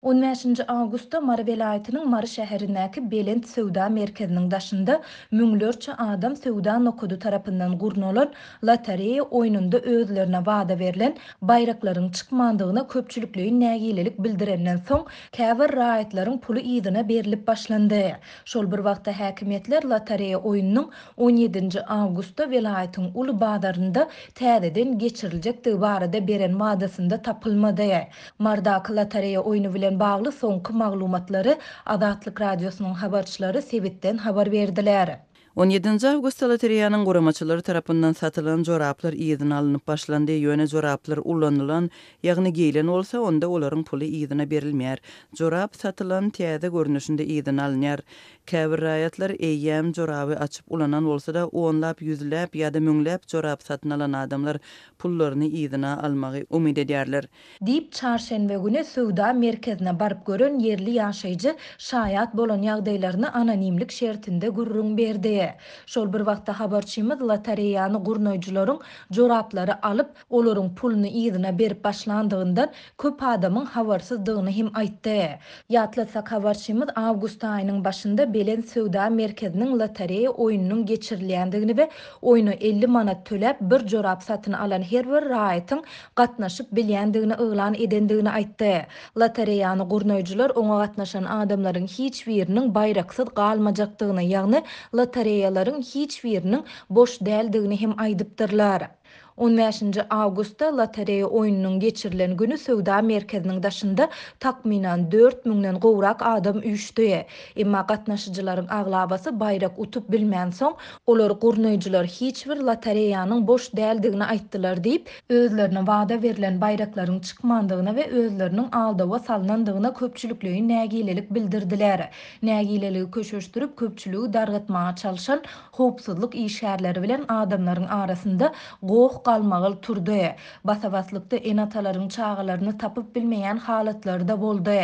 15 Ağustosda Mara vilayetinin Mara şäherindäki Belent Söwda merkeziniň daşynda müňlerçe adam Söwda nokudu tarapyndan gurnulan lotereya oýnunda özlerine wada berilen bayraklaryň çykmandygyna köpçülikliň nägilelik bildirenden soň käbir raýatlaryň puly ýzyna berilip başlandy. Şol bir wagtda häkimetler lotereya oýnunyň 17 Ağustosda vilayetiň uly bazarynda täzeden geçiriljekdigi barada beren wadasynda tapylmady. Mardaky lotereya oýnu bilen bagly soňky maglumatlary Azatlyk radiosynyň habarçylary sebitden habar berdiler. 17 Awgust lotereyanyň guramaçylary tarapyndan satylan joraplar ýygyna alynıp başlandy. Ýöne joraplar ulanylan, ýagny geýlen bolsa, onda olaryň puly ýygyna berilmeýär. Jorap satylan täze görnüşinde ýygyna alınýar. Käbir raýatlar eýýäm joraby açyp ulanan bolsa-da, onlap, ýüzläp ýa-da müňläp jorap satyn alan adamlar pullaryny ýygyna almagy umyt edýärler. Diýip çarşenbe güni Söwda merkezine barıp gören yerli ýaşaýjy şaýat bolan ýagdaýlaryny anonimlik şertinde gurrun berdi. Şol bir wagtda habarçymyz lotereýany gurnoýjularyň joraplary alyp, olaryň puluny ýygyna berip başlandygyndan köp adamyň habarsyzdygyny hem aýtdy. Ýatlasak habarçymyz awgust aýynyň başynda Belen Söwda merkeziniň lotereya oýnunyň geçirilýändigini we oýnu 50 manat töläp bir jorap satyn alan her bir raýatyň gatnaşyp bilýändigini yglan edendigini aýtdy. Lotereýany gurnoýjylar oňa gatnaşan adamlaryň hiç biriniň bayraksyz galmajakdygyny, ýagny lotereýalaryň hiç biriniň boş däldigini hem aýdypdyrlar. 15 Ağustosda lotereya oýnunyň geçirilen günü Söwda merkeziniň daşynda takminan 4000-den gowrak adam üýüşdi. Emma gatnaşyjylaryň aglabasy bayrak utup bilmän soň olar gurnoýjylar hiç bir lotereýanyň boş däldigini aýtdylar diýip özlerine wada berilen bayraklaryň çykmandygyna we özleriniň aldawa salnandygyna köpçülikliň nägilelik bildirdiler. Nägileligi köşeşdirip köpçüligi dargatmaga çalışan howpsuzlyk işgärleri bilen adamlaryň arasynda goh galmagyl turdy. Basabaslykda enatalaryň çağalaryny tapyp bilmeýän halatlar da boldy.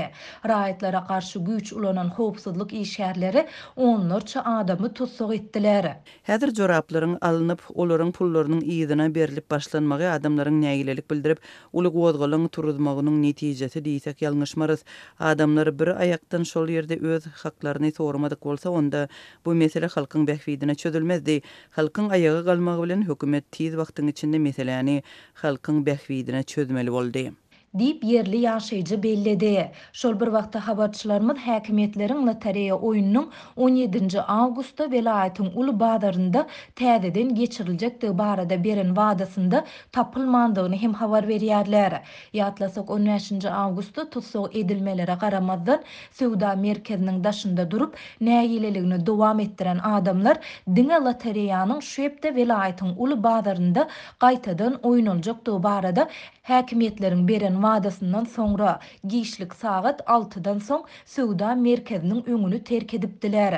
Raýatlara garşy güýç ulanan howpsuzlyk işgärleri onlarça adamy tutsak etdiler. Häzir joraplaryň alınıp, olaryň pullarynyň ýygyna berilip başlanmagy adamlaryň nägilelik bildirip, uly gowdgalyň turuzmagynyň netijesi diýsek ýalňyşmarys. Adamlar bir aýakdan şol ýerde öz haklaryny sormadyk bolsa, onda bu mesele halkyň bähwidine çözülmezdi. Halkyň aýagy galmagy bilen hökümet tiz wagtyň içinde meseleni halkyň bähwidine çözmeli boldy Diýip yerli ýaşaýjy bellidi. Şol bir wagtda habarçylarymyz häkimetleriň lotereya oýnunyň 17 Ağustosda vilayetiň uly bazarynda täzeden geçiriljekdigi barada beren wadasynda tapylmandygyny hem habar berýärler. Ýatlasak 15 Ağustosda tutsak edilmelere garamazdan Söwda merkeziniň daşynda durup nägileligini dowam etdiren adamlar diňe lotereýanyň şu ýepde vilayetiň uly bazarynda gaýtadan oýnaljakdygy barada häkimetleriň beren wadasyndan soňra giýişlik sagat 6-dan soň Söwda merkeziniň öňüni terk edipdiler.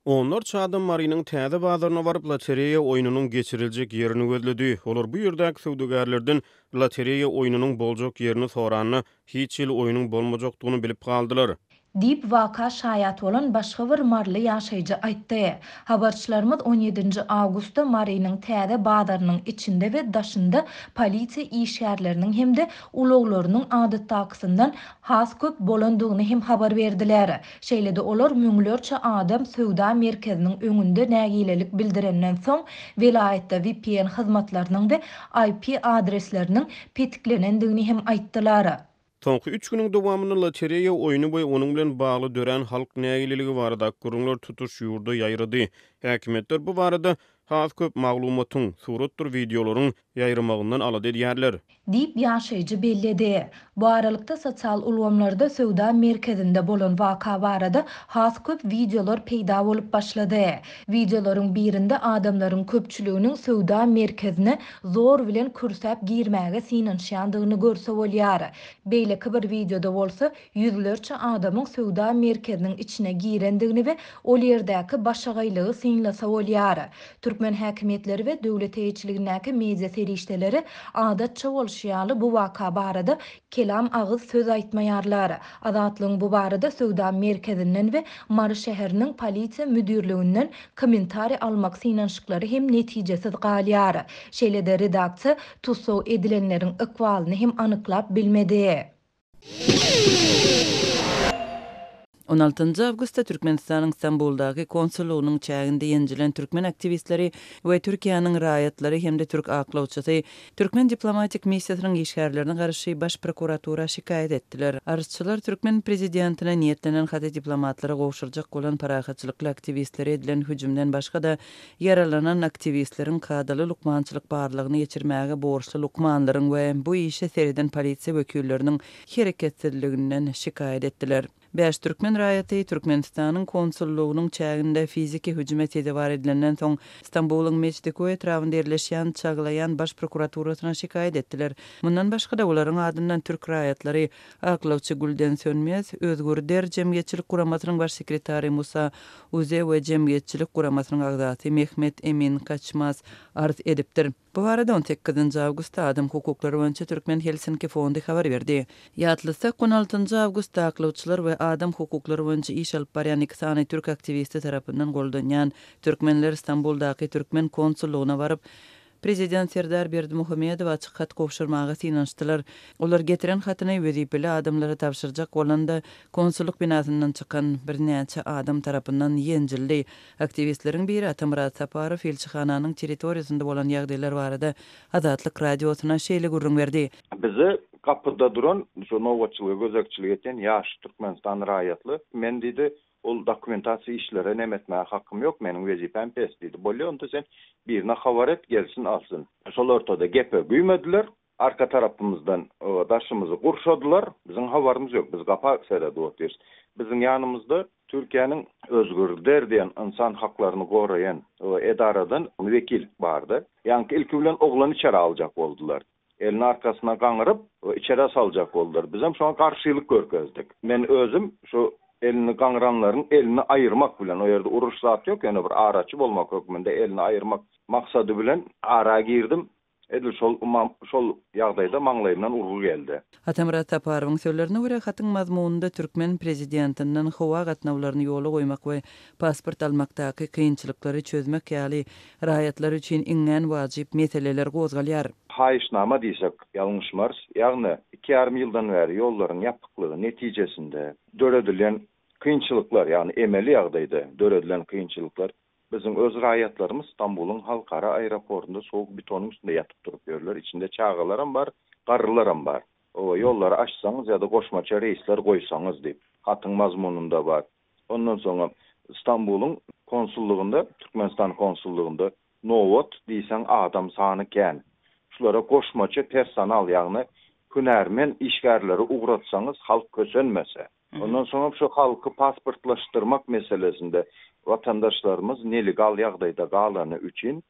Onlarça adam Marynyň täze bazaryna baryp lotereya oýnunyň geçiriljek ýerini gözledi. Olar bu ýerdäki söwdegerlerden lotereya oýnunyň boljak ýerini soranyny, hiç ýyl oýnuň bolmajakdygyny bilip galdylar. Diýip waka şaýat bolan başga bir marly ýaşaýjy aýtdy. Habarçylarymyz 17 Ağustosda Marynyň täze bazarynyň içinde we daşynda polisiýa işgärleriniň hemde uluglarynyň adatdakysyndan has köp bolandygyny hem habar berdiler. Şeýlede olar müňlerçe adam Söwda merkeziniň öňünde nägilelik bildirenden soň vilayetde VPN hyzmatlarynyň we IP adresleriniň petiklenendigini hem aýtdylar. Soňky 3 güniň dowamyny lotereya oýny we onuň bilen bagly dören halk nägileligi barada gurulmalar tutuş ýurda ýaýrady. Häkimetler bu barada has köp maglumatyň, suratlar, videolaryň ýaýramagyndan alady edýärler. Diýip ýaşaýjy bellidi. Bu aralykda sosial ulgamlarda Söwda merkezinde bolan waka barada has köp videolar peýda bolup başlady. Videolaryň birinde adamlaryň köpçüliginiň Söwda merkezine zor bilen kürsäp girmäge sinanşýandygyny görse bolýar. Beýleki bir videoda bolsa ýüzlerçe adamyň Söwda merkeziniň içine girendigini we ol ýerdäki başagaýlygy sinlasa bolýar. Türkmen häkimetleri we döwlet eýçiligindäki media serişdeleri adatça bolşýaly bu waka barada kelam agyz söz aýtmaýarlar. Azatlygyň bu barada Söwda merkezinden we Mary şäheriniň polisiýa müdürliginden kommentari almak synanşyklary hem netijesiz galýar. Şeýlede redaksiýa tutsak edilenleriň ykbalyny hem anyklap bilmedi. 16 Avgustda Türkmenistanyň Istanbuldaky konsullugynyň çäginde ýenjilen türkmen aktivistleri we Türkiýanyň raýatlary hemde türk aklawçysy türkmen diplomatik missiýasynyň işgärlerini garşy baş prokuratura şikaýet etdiler. Arşçylar türkmen prezidentine niýetlenen hata diplomatlary gowşurjak bolan parahatçylykly aktivistleri edilen hüjümden başga da yaralanan aktivistleriň kadaly lukmançylyk barlygyny geçirmäge borçly lukmanlaryň we bu işe seriden polisiýa wekilleriniň hereketsizliginden şikaýet etdiler. Beş Türkmen raýaty Türkmenistanyň konsullugynyň çäginde fiziki hüjümet edewar edilenden soň Istanbulyň Meçdikow etrafynda ýerleşýän çaglayan baş prokuraturasyna şikaýet etdiler. Mundan başga da olaryň adyndan türk raýatlary aklawçy Gülden Sönmez, Özgürder Jemgyýetçilik guramasynyň baş sekretary Musa Uze we Jemgyýetçilik guramasynyň agzasy Mehmet Emin Kaçmaz arz edipdir. Bu arada 18 Awgustda Adam hukuklary boýunça Türkmen Helsinki fondy habar berdi. Ýatlysa 16 Awgustda aklawçylar we adam hukuklary boýunça iş alyp barýan iki sany türk aktivisti tarapyndan goldanýan türkmenler Istanbuldaky türkmen konsulluguna baryp Prezident Serdar Berdimuhammedow açyk hat gowşurmagy synançdylar. Olar getiren hatyny wezipeli adamlara tapşyrjak bolanda konsulluk binasyndan çykan bir näçe adam tarapyndan ýenjildi. Aktivistleriň biri Atamurat Saparow elçixananyň territoriýasynda bolan ýagdaýlar barada Azatlyk radiosyna şeýle gurrun berdi. Bizi kapıda duran, şu novatçılığı, gözekçilik eten yaş Türkmenistan raýatly. Men diýdi, ol dokumentasiýa işlere nemetmäge hakkym yok, meniň wezipem pes diýdi. Bolýar, onda sen birine habar et, gelsin alsın. Şol ortada gepe güýmediler. Arka tarapymızdan daşymyzy gurşadylar. Biziň habarymyz yok. Biz gapa seredi otyrys. Biziň ýanymyzda Türkiýanyň Özgürder diýen insan haklaryny goraýan edaradan wekil bardy. Ýani ilki bilen oglany içeri aljak boldular. Elini arkasına gaňyryp içeri saljak boldular. Biz hem şoňa garşylyk görkezdik. Men özüm şu elini gaňyranlaryň elini aýyrmak bilen, o ýerde uruş zat ýok, ýani bir araçy bolmak hökmünde elini aýyrmak maksady bilen ara girdim. Edil şol ýagdaýda maňlaýymdan urgu geldi. Atamurat Saparowyň sözlerine görä hatyň mazmununda türkmen prezidentinden howa gatnawlaryny ýola goýmak we pasport almakdaky kynçylyklary çözmek ýaly raýatlar üçin iňen wajyp meseleler gozgalýar. Haýyşnama diýsek, ýalňyşmars, ýagny 2,5 ýyldan bäri ýollaryň ýapyklygy netijesinde döredilen kynçylyklar, ýani emeli ýagdaýda döredilen kynçylyklar bizim öz raýatlarymız Istanbulyň halkara aeroportunda soğuk betonyň üstünde ýatyp durup ýörler. İçinde çağılar hem bar, garrylar hem bar. O ýollary açsaňyz ýa-da goşmaça reisler goýsaňyz diýip hatyň mazmununda bar. Ondan soňra Istanbulyň konsullugunda, Türkmenistan konsullugunda nowat diýsen adam sany kän. Şulara goşmaça personal ýagny hünärmen işgärleri ugratsaňyz halk kösenmese. Ondan soňra şu halky pasportlaşdyrmak meselesinde vatandaşlarımız nelegal ýagdaýda galany üçin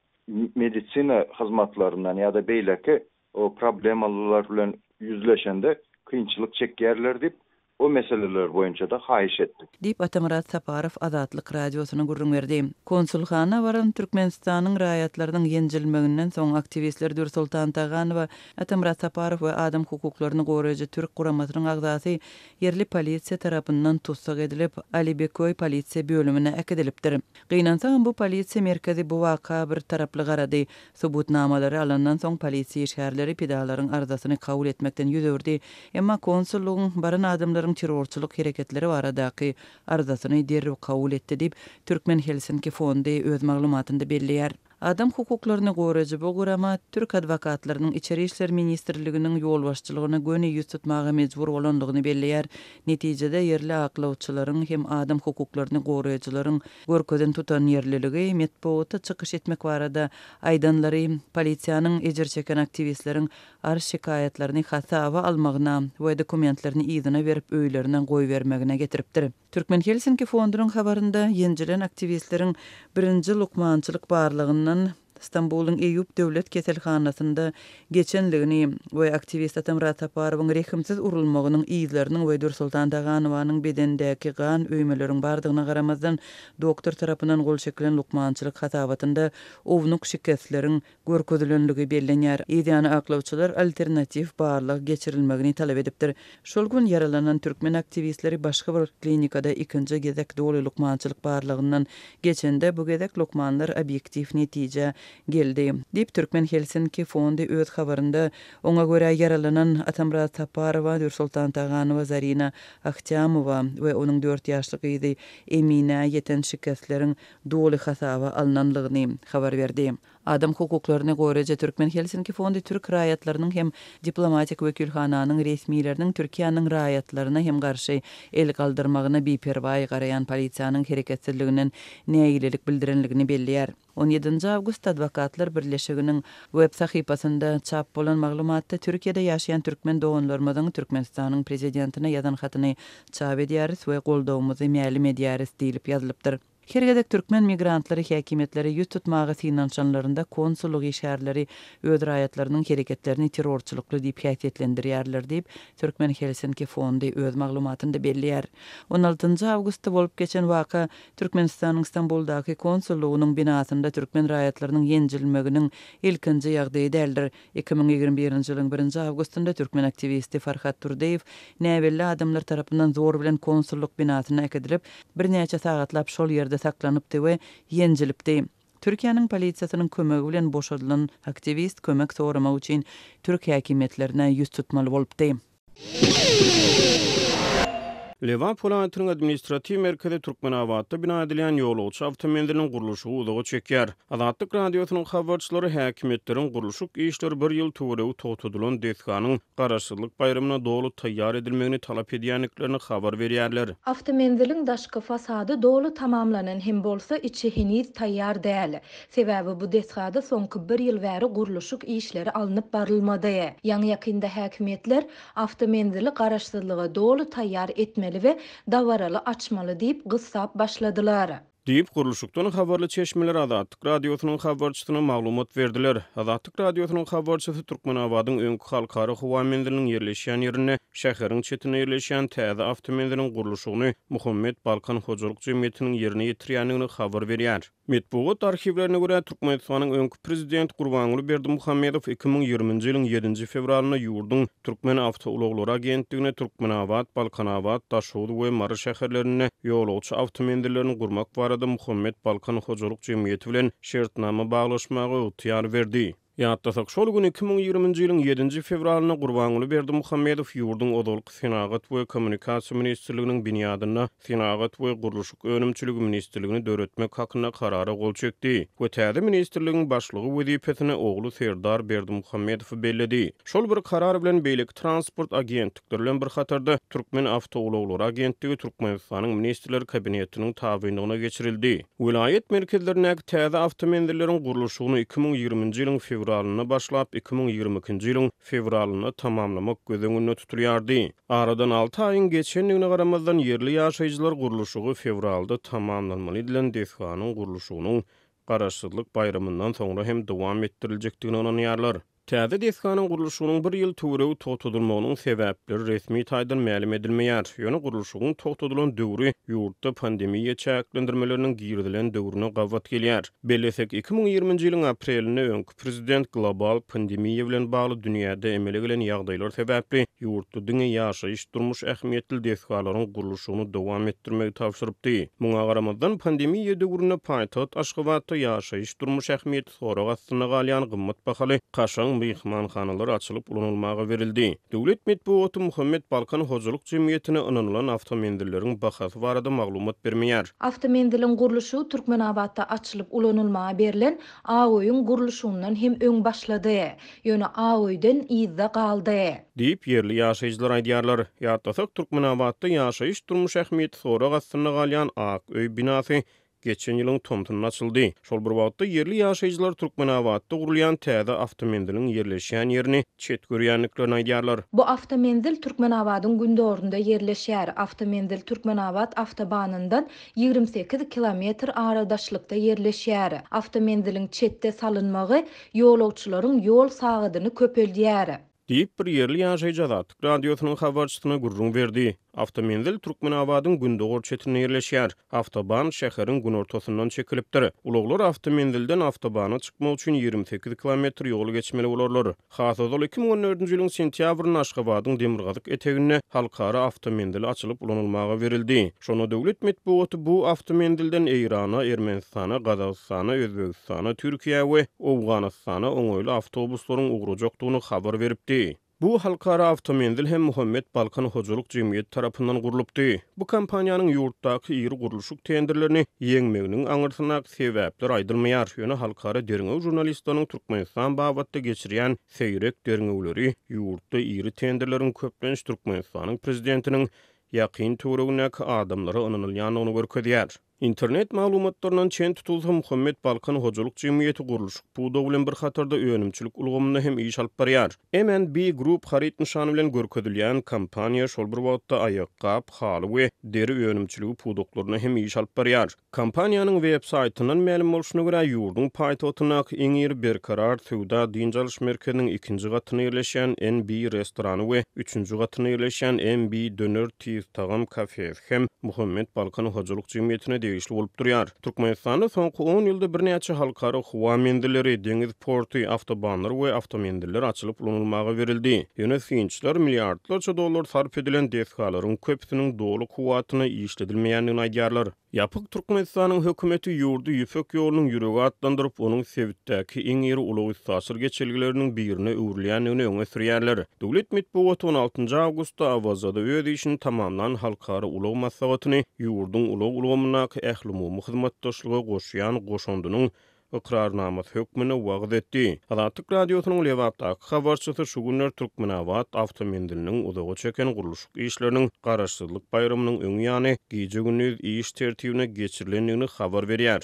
medisina hyzmatlarynyň ýa-da beýleki o problemalar bilen ýüzleşende kynçylyk çekýärler diýip o meseleler boýunça da haýyş etdik. Diýip Atamurat Saparow Azatlyk radiosyna gurrun berdi. Konsulxana baran Türkmenistanyň raýatlarynyň ýenjilmeginden soň aktivistler Dur Sultan Taganow, Atamurat Saparow we adam hukuklaryny goraýjy türk guramasynyň agzasy yerli polisiýa tarapyndan tutsak edilip Alibekoy polisiýa bölümine ekdilipdir. Gynansaň bu polisiýa merkezi bu waka bir taraply garady. Subutnamalary alandan soň polisiýa işgärleri pedalaryň arzasyny kabul etmekden ýüzürdi. Emma konsullugyň baran adamlaryň terrorçylyk hereketleri baradaky arzasyny derrew kabul etdi diýip Türkmen Helsinki fondy öz maglumatynda belliýär. Adam hukuklaryny goraýjy bu gurama Türk adwokatlarynyň içeri işler ministrliginiň ýol başçylygyna göni ýüz tutmagy mejbur bolandygyny belliýär. Netijede yerli aklawçylaryň hem adam hukuklaryny goraýjylaryň görkezen tutan ýerliligi metbuata çykyş etmek barada aýdanlary polisiýanyň ejer çeken aktivistleriň arş şikaýatlaryny hasawa almagyna we dokumentlerini ýygyna berip öýlerinden goý bermegine getiripdir. Türkmen Helsinki fondunyň habarynda ýenjilen aktivistleriň birinji lukmançylyk barlygyndan Istanbulyň Eyüp Döwlet Keselhanasynda geçenligini we aktivist Atamurat Saparowyň rehimsiz urulmagynyň ýyzlarynyň we Dur Sultan Taganowyň bedendäki gan öýmeleriň bardygyna garamazdan doktor tarapyndan gol çekilen lukmançylyk hasabatynda ownuк şikestleriň görkezlenligi bellenýär. Ýa-ni aklawçylar alternativ barlyk geçirilmegini talap edipdir. Şol gün yaralanan türkmen aktivistleri başga bir klinikada ikinji gezek doly lukmançylyk barlygyndan geçende bu gezek lukmanlar obyektiv netije geldi. Dip Türkmen Helsinki Fondi öz habarında ona göre yaralanan Atamrat Taparova, Nursultan Tağanova, Zarina Akhtamova ve onun 4 yaşlı kızı Emine yeten şikayetlerin dolu hasaba alınanlığını haber verdi. Adam hukuklarına görece Türkmen Helsinki Fondi Türk rayatlarının hem diplomatik wekilhananyň resmileriniň Türkiýanyň rayatlaryna hem garşy el kaldyrmagyna beperway garayan polisiýanyň hereketsizliginden näýilelik bildirenligini belliýär. 17 awgust Adwokatlar Birleşiginiň web sahypasynda çap bolan maglumatda Türkiýede ýaşaýan türkmen doganlarymyň Türkmenistanyň prezidentine ýazan hatyny çap edýäris we goldawmyzy mälim edýäris diýilip ýazylypdyr. Hergedek Türkmen migrantlary häkimetleri ýüz tutmagy synançanlarynda konsulluk işgärleri öz raýatlarynyň hereketlerini terrorçylykly diýip häsiýetlendirýärler diýip Türkmen Helsinki Fondi öz maglumatynda belliýär. 16 awgustda bolup geçen waka Türkmenistanyň Istanbuldaky konsullugynyň binasynda türkmen raýatlarynyň ýenjilmeginiň ilkinji ýagdaýy däldir. 2021-nji ýylyň 1 awgustynda türkmen aktivisti Farhat Turdeýew näwelli adamlar tarapyndan zor bilen konsulluk binasyna ekidilip bir näçe sagatlap şol ýerde saklanypdy we ýenjilipdi. Türkiýanyň polisiýasynyň kömegi bilen boşadylan aktivist kömek soramak üçin Türk häkimetlerine ýüz tutmaly bolupdy. Levan Polat'ın administrativ merkezi Türkmenawatda bina edilen ýolagçy awtomobiliniň gurulşy uzagy çekýär. Azatlyk radiosynyň habarçylary häkimetleriň gurulşyk işleri bir ýyl töwerew totudylan deskanyň garaşsyzlyk bayramasyna dolu taýýar edilmegini talap edýänliklerini habar berýärler. Awtomobiliniň daşky fasady dolu tamamlanan hem bolsa içi heniz taýýar däl. Sebäbi bu deskada soňky bir ýyl bäri gurulşyk işleri alınıp barylmady. Ýa-ni ýakynda häkimetler awtomobilini garaşsyzlyga dolu taýýar etmeli ve davaralı açmalı diýip gysap başladylar. Diýip gurulşykdan habarly çeşmeler Azatlyk radiosynyň habarçysyna maglumat berdiler. Azatlyk radiosynyň habarçysy Türkmenawadyň öňkü halkary howamendiniň ýerleşýän ýerine şäheriň çetine ýerleşýän täze awtomobiliniň gurulşygyny Muhammed Balkan Hojalyk Jemgyýetiniň ýerine ýetirýänligini habar berýär. Medpugat arhivlerine göre Türkmenistanyň öňkü prezident Gurbanguly Berdimuhammedow 2020-nji ýylyň 7 fevralyna ýurdun Türkmen Awtouloglary agentligine Türkmenawat, Balkanawat, Daşoğlu we Mary şäherlerine ýolagçy awtomobillerini gurmak barada Muhammed Balkan Hojalyk Jemgyýeti bilen şertnama baglaşmagy öýtýär berdi. Ýatdasak şol gün 2020-nji ýylyň 7 fevralyna Gurbanguly Berdimuhammedow ýurdun odalyk Senagat we Kommunikasiýa ministrliginiň binýadyna Senagat we Gurulşyk önümçiligi ministrligini döretmek hakyna karara gol çekdi. We täze ministrligiň başlygy wezipesine ogly Serdar Berdimuhammedow belledi. Şol bir karar bilen beýlik transport agentlikleri bilen bir hatarda Türkmen Awtouloglary agentligi Türkmenistanyň ministrleri kabinetiniň tabynygyna geçirildi. Vilayet merkezlerine täze awtomobilleriň gurulşygyny 2020-nji ýylyň fevralyna başlap 2022-nji ýylyň fevralyna tamamlamak gözüňünde tutulýardy. Aradan 6 aýyň geçenligine garamazdan yerli ýaşaýjylar gurulşygy fevralda tamamlanmaly dilen deskanyň gurulşygynyň garaşsyzlyk bayramyndan soňra hem dowam ettiriljekdigini ananýarlar. Täze deskanyň gurulşygynyň bir ýyl töwerew togtadylmagynyň sebäpleri resmi taýdan mälim edilmeýär. Ýöne gurulşygyň togtadylan döwri ýurtda pandemiýa çäklendirmeleriniň girdilen döwrüne gawat gelýär. Bellesek 2020-nji ýylyň aprelinde öňkü prezident global pandemiýa bilen bagly dünýäde emele gelen ýagdaýlar sebäpli ýurtda diňe ýaşaýyş durmuş ähmiýetli deskalaryň gurulşygyny dowam etdirmegi tapşyrypdy. Muňa garamazdan pandemiýa döwrüne paýtagat Aşgabatda ýaşaýyş durmuş ähmiýeti soragy astyna galýan gymmat bahaly Kaşan mehmanhanalar açılıp ulanılmağa verildi. Döwlet medpuaty Muhammed Balkan Hojalyk Jemgyýetine ynanylan awtomobilleriň bahasy barada maglumat bermeýär. Awtomobilin gurulşy Türkmenawatda açılıp ulanylmağa berilen aoýyň gurulşyndan hem öň başlady. Ýöne aoýdan izde galdy. Diýip yerli ýaşaýjylar aýdýarlar. Ýatdasak Türkmenawatda ýaşaýyş durmuş ähmiýeti soragy astyna galýan ak öý binasy geçen ýylyň tomtuny açyldy. Şol bir wagtda yerli ýaşaýjylar Türkmenawatda gurulýan täze awtomobiliniň yerleşýän ýerini çet görýänliklerini aýdýarlar. Bu awtomobil Türkmenawatyň gündorunda yerleşýär. Awtomobil Türkmenawat awtobanyndan 28 kilometr aradaşlykda yerleşýär. Awtomobiliň çetde salynmagy ýolagçylaryň ýol sagydyny köpeldýär. Diýip bir yerli ýaşaýjy Azatlyk radiosynyň habarçysyna gurrun berdi. Avtomenzil Türkmenabadyň Gündogor çetine ýerleşýär. Awtoban şäheriň gün ortasyndan çekilipdir. Ulaglar avtomenzilden awtobana çykmak üçin 28 kilometr ýol geçmeli bolarlar. Hasazol 2014-nji ýylyň sentýabryny Aşgabatyň Demirgazyk etegine halkara avtomenzil açylyp ulanylmaga berildi. Şonu döwlet medeniýeti bu avtomenzilden Eýrana, Ermenistana, Gazagystana, Özbegistana, Türkiýe we Owganystana oňoýly awtobuslaryň ugrajakdygyny habar beripdi. Bu halkara avtomenzil hem Muhammed Balkan Hojaluk Jemgyýeti tarapyndan gurulupdy. Bu kampaniýanyň ýurtdaky ýyry gurulşyk tenderlerini ýeňmeginiň aňyrsynak sebäpler aýdylmaýar. Ýöne halkara derňew jurnalistleriň Türkmenistan babatda geçirýän seýrek derňewleri ýurtda ýyry tenderleriň köplenç Türkmenistanyň prezidentiniň ýakyn töweregine adamlara onanylýanyny görkezýär. İnternet maglumatlarynyň çen tutulsa Muhammed Balkan Hojaluk Jemgyýeti gurulşyk bu bilen bir hatarda öňümçilik ulgamyna hem iş alyp barýar. MNB Group harit nişany bilen görkezilýän kampaniýa şol bir wagtda aýak-gap, haly we deri öňümçiligi pudoklaryna hem iş alyp barýar. Kampaniýanyň web saýtyndan ma'lum bolşuna görä ýurdun paýtagyna iň ýeri berkarar Sowda dinjalyş merkeziniň 2-nji gatyna ýerleşen NB restorany we 3-nji gatyna ýerleşen NB döner tagam kafe hem Muhammed Balkan Hojaluk Jemgyýetine degişli bolup durýar. Türkmenistanda soňky 10 ýylda birnäçe halkara howa mendilleri, deňiz porty, awtobanlar we awtomendiller açylyp ulanylmaga berildi. Ýöne synçylar milliardlarça dollar sarf edilen dehgalaryň köpsiniň doluq howatyny işledilmeýändigini aýdýarlar. Ýapyk Türkmenistanyň hökümeti ýurdu ýüfek ýolunyň ýüregi atlandyryp onuň Sewitdäki iň ýeri ulag saçyr geçelgileriniň birine öwrülýändigini öňe sürýärler. Döwlet medeniýeti 16 awgustda awazada öz işini tamamlan halkara ulag maslahatyny ýurdun ulag ulgamyna ähli umumy hyzmatdaşlygy goşýan goşondunyň iqrarnamasy hökmüne wagt etdi. Azatlyk radiosynyň Lewapdaky habarçysy şu günler Türkmenabad avtomendiliniň uzaga çeken gurulşyk işleriniň garaşsyzlyk bayraminyň öňü ýany gije gündüz iş tertibine geçirilendigini habar berýär.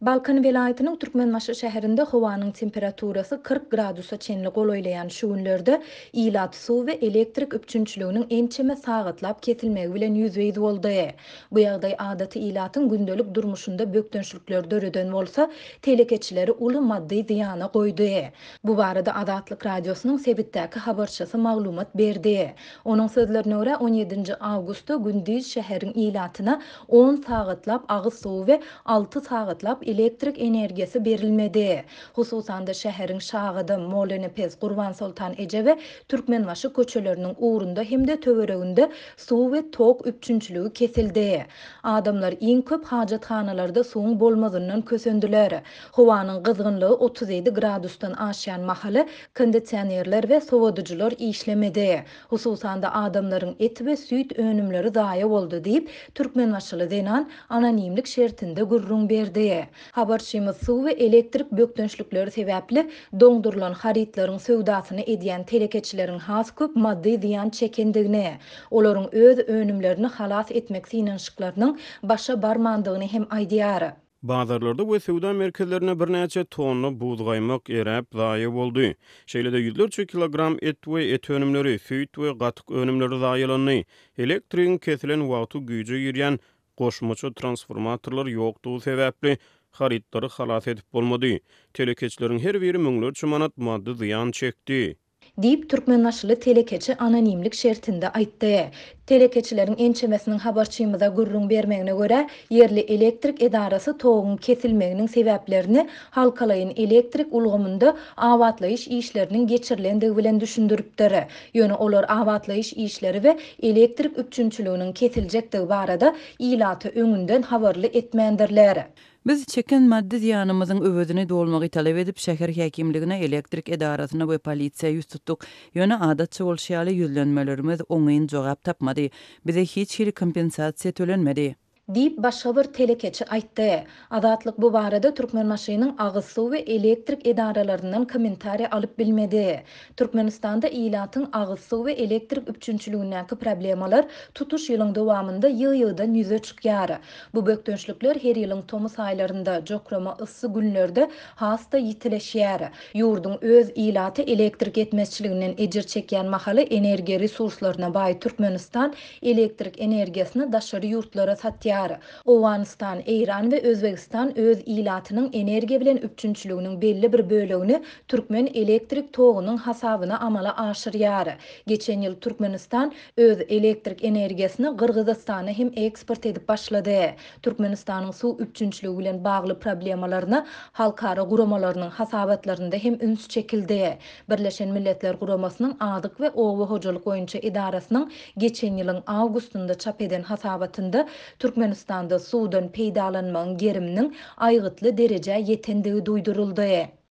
Balkan welaýatynyň Türkmenmaşy şäherinde howanyň temperaturasy 40 gradusa çenli golaýlaýan şu günlerde ilat suw we elektrik üpçünçliginiň ençeme sagatlaپ kesilmegi bilen ýüzbeýdi boldy. Bu ýagdaý adaty ilatyň gündelik durmuşynda bökdönçlükler döreden bolsa, telekeçileri uly maddi ziýana goýdy. Bu barada Azatlyk radiosynyň Sebitdäki habarçysy maglumat berdi. Onuň sözlerine görä 17 awgustda gündüz şäheriň ilatyna 10 sagatlap agyz suw we 6 sagatlap elektrik energiýasi berilmedi. Hususan da şäheriň şahydy Molenepez, Gurban Sultan Eje we Türkmenmaşy köçeleriniň uğrunda hemde töwereginde suw we tok üpçünçligi kesildi. Adamlar iň köp hajathanalarda suwuň bolmazyndan kösendiler. Howanyň gyzgynlygy 37 gradusdan aşýan mahaly kondisionerler we sowadyjylar işlemedi. Hususan da adamlaryň et we süýt önümleri zaýa boldy diýip Türkmenmaşyly denan anonimlik şertinde gurrun berdi. Habarçymyz suw we elektrik bökdönçlükleri sebäpli doňdurulan haritlaryň sowdasyny edýän telekeçileriň has köp maddi ziýan çekendigini, olaryň öz önümlerini halas etmek synanşyklarynyň başa barmandygyny hem aýdýar. Bazarlarda we sowda merkezlerine birnäçe tonna buğdaymak eräp zaýa boldy. Şeýlede yüzlerçe kilogram et we et önümleri, süýt we gatyk önümleri zaýalandy. Elektrigiň kesilen wagty güýje ýerýän goşmaçy transformatorlar ýokdugy sebäpli haritleri halas edip bolmady. Telekeçleriň her biri müňlerçe manat maddi ziýan çekdi. Diýip Türkmenmaşyly telekeçi anonimlik şertinde aýtdy. Telekeçilerin ençemesiniň habarçymyza gurrun bermegine görä, yerli elektrik edarasy togyň kesilmeginiň sebäplerini halkalayyn elektrik ulgamynda awatlaýyş işleriniň geçirilendigi bilen düşündiripdir. Ýöne olar awatlaýyş işleri we elektrik üpçünçliginiň kesiljekdigi barada ilaty öňünden habarly etmändirler. Biz çeken maddi ziýanymyzyň öwedini dolmagy talep edip şäher häkimligine, elektrik edarasyna we polisiýa ýüz tutdyk. Ýöne adatça bolşýaly ýüzlenmelerimiz oňaýyn jogap tapmady. Bize hiç bir kompensasiýa tölenmedi. Diýip başga bir telekeçi aýtdy. Azatlyk bu barada Türkmenmaşynyň agyz suw we elektrik edaralarynyň kommentariýa alyp bilmedi. Türkmenistanda ilatyň agyz suw we elektrik üpçünçligindäki problemalar tutuş ýylyň dowamında ýyl-ýyldan ýüze çykýar. Bu bökdönçlükler her ýylyň tomuz aýlarynda jokrama ıssy günlerde hasta ýitileşýär. Ýurdun öz ilaty elektrik etmezçiliginden ejir çekýän mahaly energiýa resurslaryna baý Türkmenistan elektrik energiýasyny daşary ýurtlara satýar. aşyrýar. Owganistan, Eýran we Özbegistan öz ilatynyň energiýa bilen üçünçülüginiň belli bir bölegini Türkmen elektrik togunyň hasabyna amala aşyrýar. Geçen ýyl Türkmenistan öz elektrik energiýasini Gyrgyzstana hem eksport edip başlady. Türkmenistanyň suw üçünçülügi bilen bagly problemalaryna halkara guramalarynyň hasabatlarynda hem üns çekildi. Birleşen Milletler Guramasynyň Adyk we Owa hojalyk boýunça idarasynyň geçen ýylyň awgustunda çap eden hasabatynda Türkmenistanda suwdan peýdalanmagyň geriminiň aýgytly derejä ýetendigi duýduruldy.